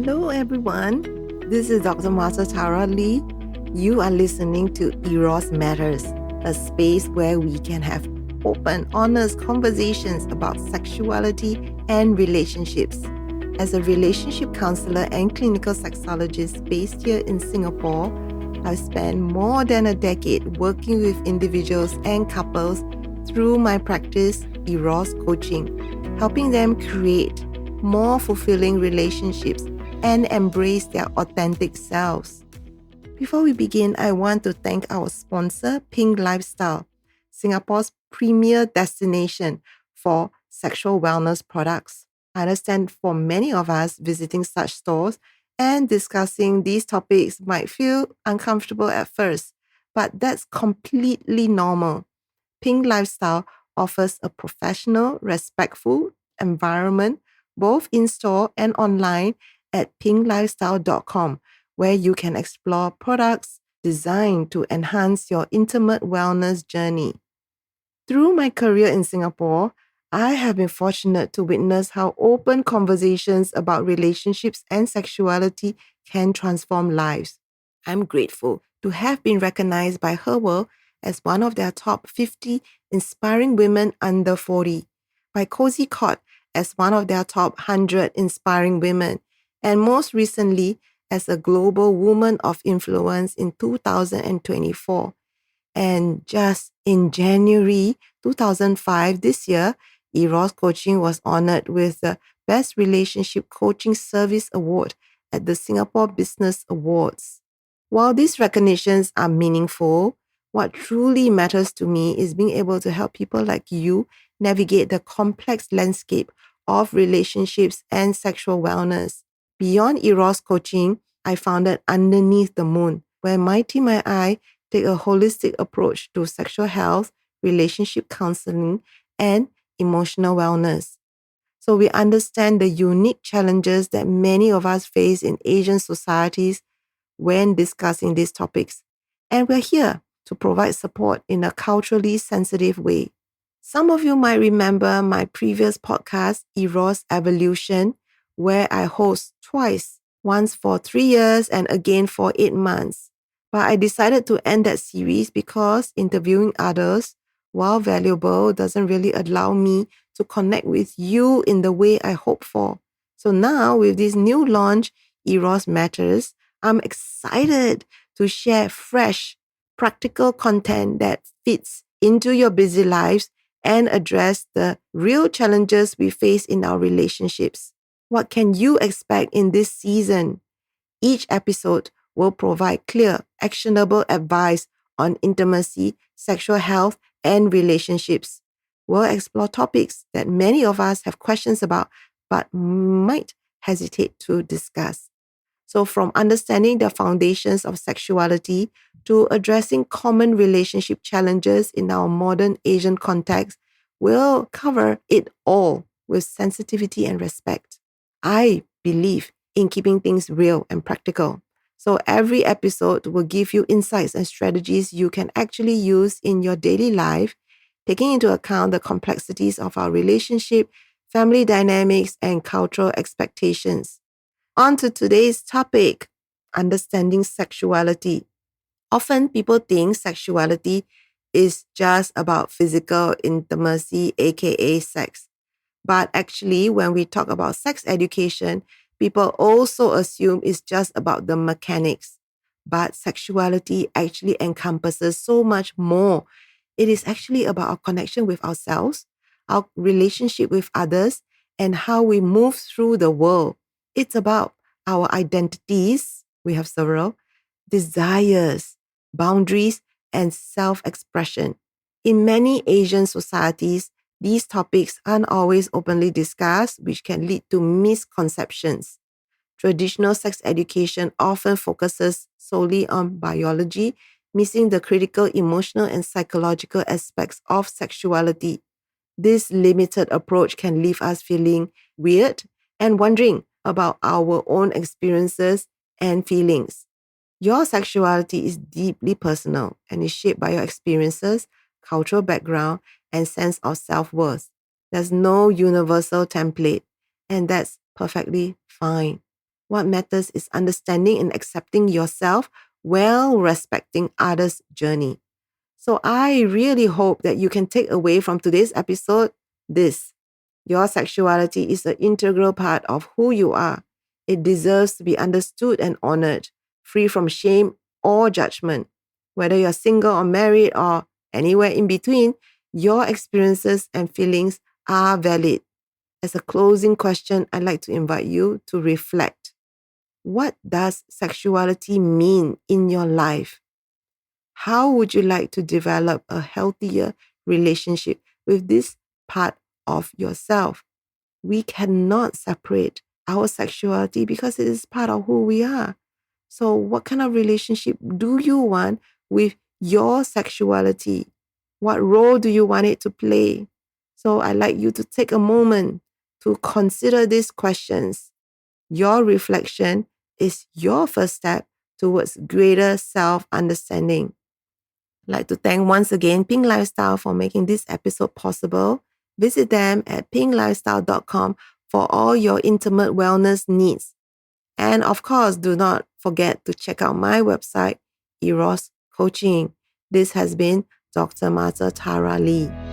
Hello, everyone. This is Dr. Masa Tara Lee. You are listening to Eros Matters, a space where we can have open, honest conversations about sexuality and relationships. As a relationship counselor and clinical sexologist based here in Singapore, I've spent more than a decade working with individuals and couples through my practice, Eros Coaching, helping them create more fulfilling relationships and embrace their authentic selves. Before we begin, I want to thank our sponsor, Pink Lifestyle, Singapore's premier destination for sexual wellness products. I understand for many of us, visiting such stores and discussing these topics might feel uncomfortable at first, but that's completely normal. Pink Lifestyle offers a professional, respectful environment, both in-store and online at pinklifestyle.com, where you can explore products designed to enhance your intimate wellness journey. Through my career in Singapore, I have been fortunate to witness how open conversations about relationships and sexuality can transform lives. I'm grateful to have been recognized by Her World as one of their top 50 inspiring women under 40, by Cozy Cott as one of their top 100 inspiring women, and most recently as a global woman of influence in 2024. And just in January 2005, this year, Eros Coaching was honored with the Best Relationship Coaching Service Award at the Singapore Business Awards. While these recognitions are meaningful, what truly matters to me is being able to help people like you navigate the complex landscape of relationships and sexual wellness. Beyond Eros Coaching, I founded Underneath the Moon, where my team and I take a holistic approach to sexual health, relationship counseling, and emotional wellness. So we understand the unique challenges that many of us face in Asian societies when discussing these topics. And we're here to provide support in a culturally sensitive way. Some of you might remember my previous podcast, Eros Evolution, where I host twice, once for 3 years and again for 8 months. But I decided to end that series because interviewing others, while valuable, doesn't really allow me to connect with you in the way I hope for. So now, with this new launch, Eros Matters, I'm excited to share fresh, practical content that fits into your busy lives and address the real challenges we face in our relationships. What can you expect in this season? Each episode will provide clear, actionable advice on intimacy, sexual health, and relationships. We'll explore topics that many of us have questions about but might hesitate to discuss. So, from understanding the foundations of sexuality to addressing common relationship challenges in our modern Asian context, we'll cover it all with sensitivity and respect. I believe in keeping things real and practical. So, every episode will give you insights and strategies you can actually use in your daily life, taking into account the complexities of our relationship, family dynamics, and cultural expectations. On to today's topic, understanding sexuality. Often people think sexuality is just about physical intimacy, aka sex. But actually, when we talk about sex education, people also assume it's just about the mechanics. But sexuality actually encompasses so much more. It is actually about our connection with ourselves, our relationship with others, and how we move through the world. It's about our identities, we have several, desires, boundaries, and self-expression. In many Asian societies, these topics aren't always openly discussed, which can lead to misconceptions. Traditional sex education often focuses solely on biology, missing the critical emotional and psychological aspects of sexuality. This limited approach can leave us feeling weird and wondering about our own experiences and feelings. Your sexuality is deeply personal and is shaped by your experiences, cultural background, and sense of self-worth. There's no universal template, and that's perfectly fine. What matters is understanding and accepting yourself while respecting others' journey. So I really hope that you can take away from today's episode this. Your sexuality is an integral part of who you are. It deserves to be understood and honored, free from shame or judgment. Whether you're single or married or anywhere in between, your experiences and feelings are valid. As a closing question, I'd like to invite you to reflect. What does sexuality mean in your life? How would you like to develop a healthier relationship with this part of yourself? We cannot separate our sexuality because it is part of who we are. So, what kind of relationship do you want with your sexuality? What role do you want it to play? So, I'd like you to take a moment to consider these questions. Your reflection is your first step towards greater self understanding. I'd like to thank once again Pink Lifestyle for making this episode possible. Visit them at pinklifestyle.com for all your intimate wellness needs. And of course, do not forget to check out my website, Eros Coaching. This has been Dr. Martha Tara Lee.